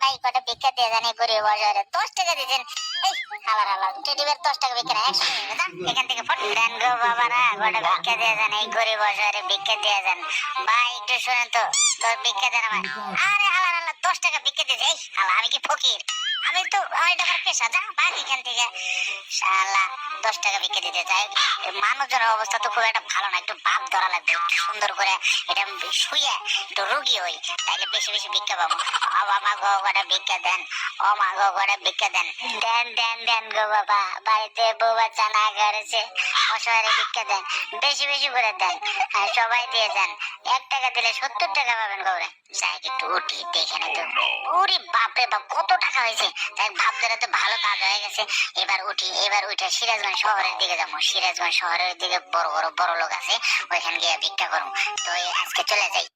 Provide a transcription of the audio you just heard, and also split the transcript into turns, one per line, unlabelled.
ভাই কটা ভিক্ষা দিয়ে জানি গরিব বাজারে 10 টাকা দিয়েছেন। এই হালার হালার টেডিবের 10 টাকা ভিক্ষা না 100 টাকা দাম এখান থেকে ফট দেন গো বাবারা কটা ভিক্ষা দিয়ে যান এই গরিব বাজারে ভিক্ষা দিয়ে যান ভাই একটু শুনেন তো তোর ভিক্ষা দেন আমার। আরে হালার হালার 10 টাকা ভিক্ষা দিয়েছে এই হালা আমি কি ফকির আমি তো এটা আমার পেশা যা ভাগ এখান থেকে শালা 10 টাকা ভিক্ষা দিতে চাই মানুষজনের অবস্থা তো খুব একটা ভালো না একটু ভাব ধরা লাগবে একটু সুন্দর করে এটা শুয়ে একটু রুগী হই তাইলে বেশি বেশি ভিক্ষা পাবো। ও বাবা গো কটা ভিক্ষা দেন ও মা গো কটা ভিক্ষা দেন দেন দেন দেন গো বাবা বাড়িতে বউ বাচ্চা না করেছে অসহায় ভিক্ষা দেন বেশি বেশি করে দেন সবাই দিয়ে দেন 1 টাকা দিলে 70 টাকা পাবেন গৌরে যাই একটু উঠি দেখে নে তো ওরে বাপরে বাপ কত টাকা হয়েছে যাই ভাব ধরে তো ভালো কাজ হয়ে গেছে এবার উঠি এবার উঠে সিরাজগঞ্জ শহরের দিকে যাবো সিরাজগঞ্জ শহরের দিকে বড় বড় বড় লোক আছে ওইখানে গিয়ে ভিক্ষা করবো তো আজকে চলে যাই।